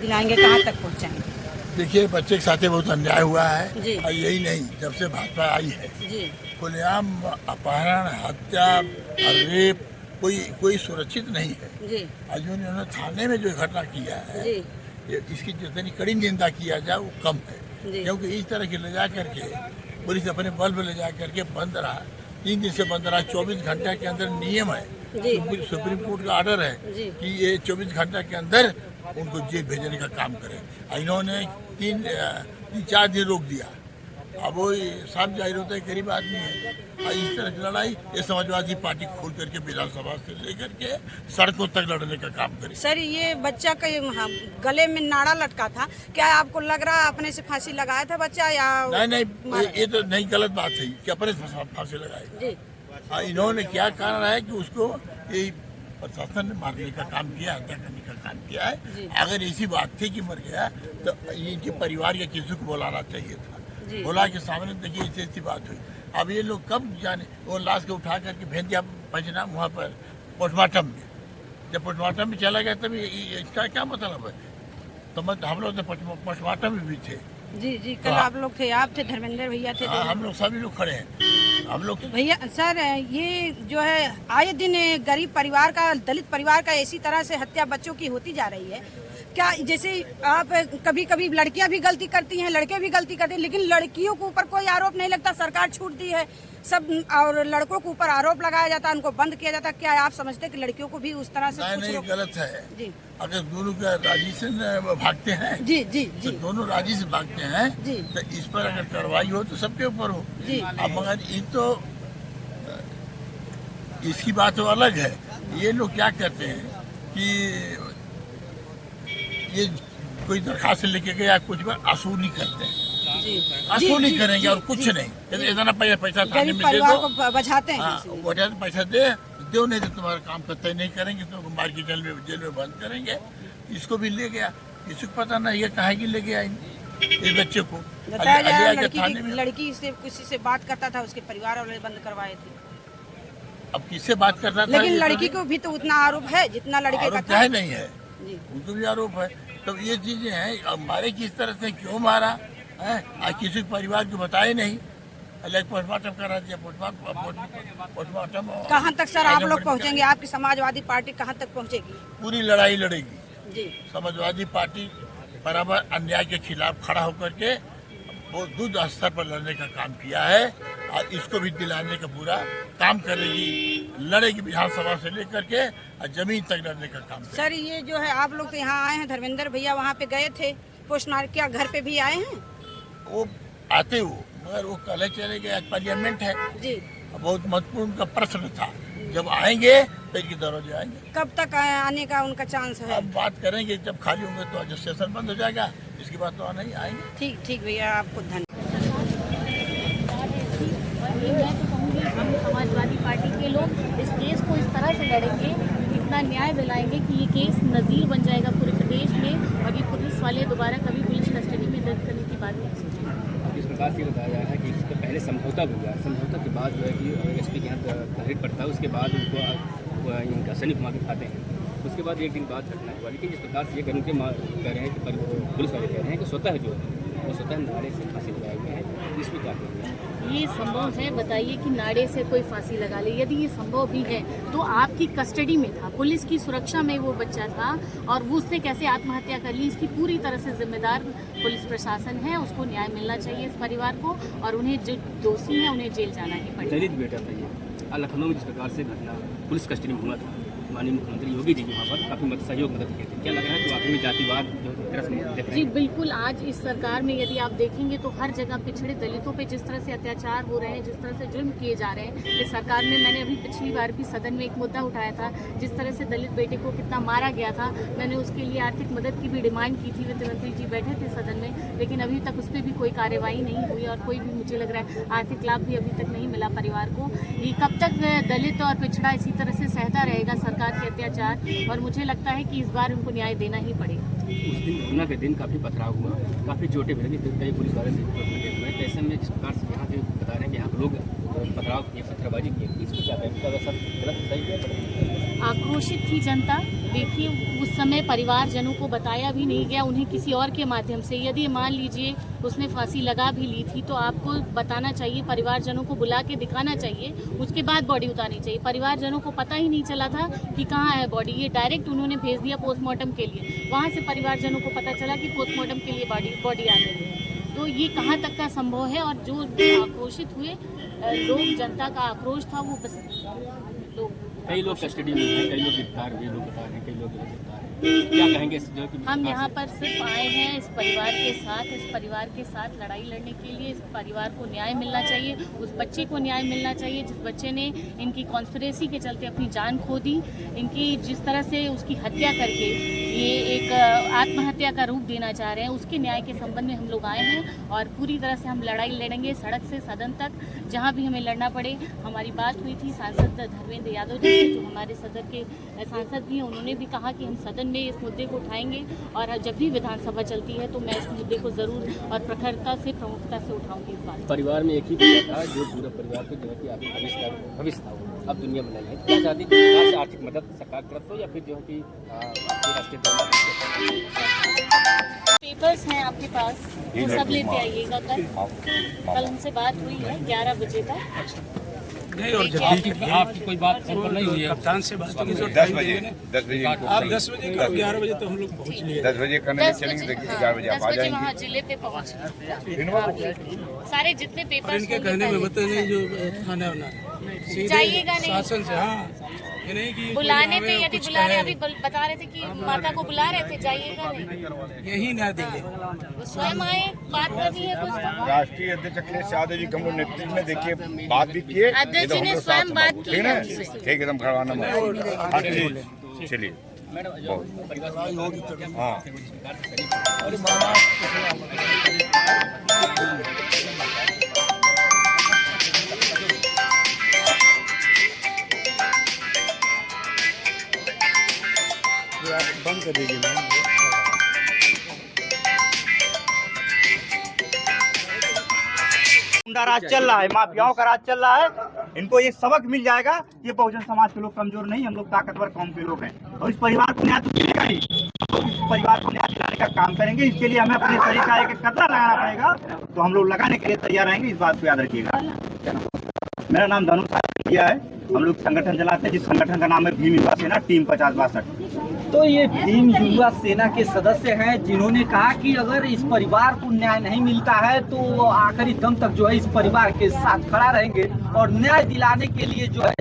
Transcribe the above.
दिलाएंगे, कहाँ तक पहुँचाएंगे? देखिए, बच्चे के साथ बहुत अन्याय हुआ है जी। और यही नहीं, जब से भाजपा आई है जी खुलेआम अपहरण, हत्या और रेप कोई सुरक्षित नहीं है। जी आज उन्होंने थाने में जो घटना किया है, जी इसकी जितनी कड़ी निंदा किया जाए वो कम है। जी क्योंकि इस तरह के ले जा करके पुलिस अपने बल पे ले जा करके बंद रहा, 3 दिन से बंद रहा। 24 घंटे के अंदर नियम है, जी सुप्रीम कोर्ट का ऑर्डर है जी कि ये 24 घंटे के अंदर उनको जेल भेजने का काम करें। इन्होंने 3-4 दिन रोक दिया। अब वो साफ जाहिर होता है गरीब आदमी है। और इस तरह की लड़ाई ये समाजवादी पार्टी खोल करके विधानसभा से लेकर के सड़कों तक लड़ने का काम करे। सर, ये बच्चा का गले में नाड़ा लटका था, क्या आपको लग रहा है अपने से फांसी लगाया था बच्चा या? नहीं, ये तो नहीं, गलत बात है कि अपने से फांसी लगाएगा। जी इन्होंने क्या कारण है कि उसको ये प्रशासन ने मारने का काम किया, हत्या करने का काम किया जी। है। अगर ऐसी बात थी कि मर गया तो इनके परिवार या किसी को बुलाना चाहिए था। जी। बोला के सामने देखिए ऐसी बात हुई। अब ये लोग कब जाने, वो लाश को उठा करके भेज दिया पंचनाम वहाँ पर पोस्टमार्टम में। जब पोस्टमार्टम में चला गया तब इसका क्या मतलब है? तो हम लोग तो पोस्टमार्टम में भी थे। जी जी कल आप लोग थे, आप थे, धर्मेंद्र भैया थे। हाँ, हम लोग सभी लोग खड़े हैं। हम लोग भैया सर, ये जो है आए दिन गरीब परिवार का, दलित परिवार का इसी तरह से हत्या बच्चों की होती जा रही है। क्या जैसे आप कभी कभी लड़कियां भी गलती करती हैं, लड़के भी गलती करते हैं, लेकिन लड़कियों के ऊपर कोई आरोप नहीं लगता, सरकार छूट दी है सब, और लड़कों के ऊपर आरोप लगाया जाता है, उनको बंद किया जाता है। क्या आप समझते हैं कि लड़कियों को भी उस तरह से? नहीं, गलत है जी। अगर दोनों का राजी से भागते हैं जी जी तो जी दोनों राजी से भागते हैं जी। तो इस पर अगर कार्रवाई हो तो सबके ऊपर हो। जी। अब मगर ये तो इसकी बात तो अलग है। ये लोग क्या करते हैं कि ये कोई दरखास्त लेके गया कुछ पर असूली करते हैं, जी असूली जी, करेंगे जी, और कुछ जी, नहीं। जैसे इतना पैसा थाने गरीब में दे परिवार दो, को बचाते हैं। हाँ, इसलिए। वजह पैसा दो नहीं तो तुम्हारा काम करते नहीं करेंगे तो मार के जेल में बंद करेंगे। इसको भी ले गया, किसी को पता नहीं है कहाँ की ले गया इस बच्चे को। बताया जा रहा है थाने में लड़की से किसी से बात करता था, उसके परिवार वाले बंद करवाए थे। अब किससे बात करता था? लेकिन लड़की को भी तो उतना आरोप है जितना लड़के का आरोप था। है नहीं है, जी उनको भी आरोप है। तो ये चीजें हैं। अब मारे किस तरह से, क्यों मारा है, आज किसी परिवार को बताए नहीं। अलग पोस्टमार्टम करा दिया, पोस्टमार्टम। कहाँ तक सर आप लोग पहुँचेंगे? आपकी समाजवादी पार्टी कहाँ तक पहुँचेगी? पूरी लड़ाई लड़ेगी। जी समाजवादी पार्टी बराबर अन्याय के खिलाफ खड़ा होकर के बहुत युद्ध स्तर पर लड़ने का काम किया है और इसको भी दिलाने का पूरा काम करेगी, लड़ेगी विधानसभा से लेकर के और जमीन तक लड़ने का काम करेगी। सर, ये जो है आप लोग तो यहाँ आए हैं, धर्मेंद्र भैया वहाँ पे गए थे पोस्टमार्टम, क्या घर पे भी आए हैं? वो आते हो मगर वो कल चले गए, आज पार्लियामेंट है। जी। बहुत महत्वपूर्ण का प्रश्न था, जब आएंगे तो इनके दरवाजे आएंगे। कब तक आने का उनका चांस है? अब बात करेंगे, जब खाली होंगे तो आज सेशन बंद हो जाएगा, इसके बाद तो आना ही आएंगे। ठीक ठीक भैया, आपको धन्यवाद। मैं तो कहूँगी हम समाजवादी पार्टी के लोग इस केस को इस तरह से लड़ेंगे, इतना न्याय दिलाएंगे कि ये केस नज़ीर बन जाएगा पूरे प्रदेश में और ये पुलिस वाले दोबारा कभी पुलिस कस्टडी में दर्ज करने की बात नहीं सोचेंगे। इस प्रकार से बताया जा रहा है कि इससे पहले समझौता हुआ, समझौता के बाद जो है कि एसपी के यहाँ तहरीर पड़ता है, उसके बाद उनको इनका सनी घुमा के खाते हैं, उसके बाद एक दिन बाद घटना हुआ। लेकिन जिस प्रकार से ये कह रहे हैं कि पुलिस वाले कह रहे हैं कि स्वतः जो है वो स्वतः नारे से फांसी लगाए हुए हैं, इसमें क्या कहेंगे? ये संभव है? बताइए कि नाड़े से कोई फांसी लगा ले। यदि ये संभव भी है तो आपकी कस्टडी में था, पुलिस की सुरक्षा में वो बच्चा था और वो उसने कैसे आत्महत्या कर ली, इसकी पूरी तरह से जिम्मेदार पुलिस प्रशासन है। उसको न्याय मिलना चाहिए इस परिवार को और उन्हें जो दोषी हैं उन्हें जेल जाना ही पड़ेगा। दलित बेटा था ये, लखनऊ में जिस प्रकार से घटना पुलिस कस्टडी में हुआ था, माननीय मुख्यमंत्री योगी जी वहाँ पर काफ़ी मदद किए थे। क्या लग रहा है कि वाकई में जातिवाद जो तरह से देख रहे जी हैं? बिल्कुल, आज इस सरकार में यदि आप देखेंगे तो हर जगह पिछड़े दलितों पे जिस तरह से अत्याचार हो रहे हैं, जिस तरह से जुल्म किए जा रहे हैं, इस सरकार में मैंने अभी पिछली बार भी सदन में एक मुद्दा उठाया था, जिस तरह से दलित बेटे को कितना मारा गया था। मैंने उसके लिए आर्थिक मदद की भी डिमांड की थी, वित्त मंत्री जी बैठे थे सदन में, लेकिन अभी तक उस पर भी कोई कार्रवाई नहीं हुई और कोई भी मुझे लग रहा है आर्थिक लाभ भी अभी तक नहीं मिला परिवार को। ये कब तक दलित और पिछड़ा इसी तरह से सहता रहेगा सरकार के अत्याचार, और मुझे लगता है कि इस बार उनको न्याय देना ही पड़ेगा। उस दिन घटना के दिन काफ़ी पथराव हुआ, काफ़ी चोटें भी लगी, कई पुलिस वाले लगे हुए हैं। ऐसे में जिस प्रकार से यहाँ के बता रहे हैं कि यहाँ के लोग पथराव किए, पत्थरबाजी की, इसको क्या कहें? इसका असर गलत सही है? आक्रोशित थी जनता, देखिए, उस समय परिवारजनों को बताया भी नहीं गया, उन्हें किसी और के माध्यम से। यदि मान लीजिए उसने फांसी लगा भी ली थी तो आपको बताना चाहिए, परिवारजनों को बुला के दिखाना चाहिए, उसके बाद बॉडी उतारनी चाहिए। परिवारजनों को पता ही नहीं चला था कि कहाँ है बॉडी, ये डायरेक्ट उन्होंने भेज दिया पोस्टमार्टम के लिए। वहाँ से परिवारजनों को पता चला कि पोस्टमार्टम के लिए बॉडी आ गई है। तो ये कहाँ तक का संभव है? और जो आक्रोशित हुए लोग, जनता का आक्रोश था वो बस लोग, कई लोग कस्टडी में हैं, कई लोग गिरफ्तार हुए, लोग बता रहे हैं, कई लोग गिरफ्तार हैं। क्या कहेंगे इस जो कि हम यहाँ पर सिर्फ आए हैं इस परिवार के साथ, लड़ाई लड़ने के लिए। इस परिवार को न्याय मिलना चाहिए, उस बच्चे को न्याय मिलना चाहिए जिस बच्चे ने इनकी कॉन्स्पिरेसी के चलते अपनी जान खो दी। इनकी जिस तरह से उसकी हत्या करके ये एक आत्महत्या का रूप देना चाह रहे हैं, उसके न्याय के संबंध में हम लोग आए हैं और पूरी तरह से हम लड़ाई लड़ेंगे, सड़क से सदन तक, जहाँ भी हमें लड़ना पड़े। हमारी बात हुई थी सांसद धर्मेंद्र यादव जी से, जो हमारे सदन के सांसद भी हैं, उन्होंने भी कहा कि हम सदन में इस मुद्दे को उठाएंगे और जब भी विधानसभा चलती है तो मैं इस मुद्दे को जरूर और प्रखरता से, प्रमुखता से उठाऊंगी। इस बात परिवार में एक ही बेटा था जो पूरा परिवार को जो है कि आपके भविष्य था, अब दुनिया बनाई है। क्या चाहती है सरकार से आर्थिक मदद सरकार तरफ हो या फिर जो है कि आपके राष्ट्रीय पेपर्स हैं आपके पास, वो सब लेते आइएगा। कल हमसे बात हुई है 11 बजे तक। नहीं, और जब आपकी कोई बात नहीं हुई है कप्तान से बात होगी 10 बजे आप 10 बजे करो, 11 बजे तो हम लोग पहुँच लिए। 10 बजे करने में चलेंगे, देखिए 11 बजे आप आ जाएंगे। वहाँ जिले पे पहुँच सारे जितने और पेपर्स इनके कहने में बता नहीं जो थाना वाना सीधे जाइएगा नहीं। शासन से, हाँ, ये नहीं कि बुलाने कोई पे हमें यदि कुछ बुला रहे, कहे। अभी बता रहे थे कि माता को बुला रहे थे, जाइएगा नहीं। यही ना देंगे। वो स्वयं आए, बात करनी है कुछ तो। राष्ट्रीय अध्यक्ष अखिलेश यादव जी के हम लोग नेतृत्व में देखिए बात भी किए, अध्यक्ष जी ने स्वयं बात की ठीक है है ना, हमसे। ठीक एकदम खड़वाना चलिए हाँ। बंद कर दीजिए मैम। गुंडा राज चल रहा है, माफियाओं का राज चल रहा है। इनको एक सबक मिल जाएगा। ये बहुजन समाज के लोग कमजोर नहीं, हम लोग ताकतवर कौम के लोग हैं और इस परिवार को न्याय तो मिलेगा ही। इस परिवार को न्याय दिलाने का काम करेंगे। इसके लिए हमें अपने शरीर का एक कतरा लगाना पड़ेगा, तो हम लोग लगाने के लिए तैयार रहेंगे। इस बात को याद रखिएगा। मेरा नाम धनु साथिया है। हम लोग संगठन चलाते हैं जिस संगठन का नाम है भीम युवा सेना टीम 5062। तो ये भीम युवा सेना के सदस्य हैं जिन्होंने कहा कि अगर इस परिवार को न्याय नहीं मिलता है तो वो आखिरी दम तक जो है इस परिवार के साथ खड़ा रहेंगे और न्याय दिलाने के लिए जो है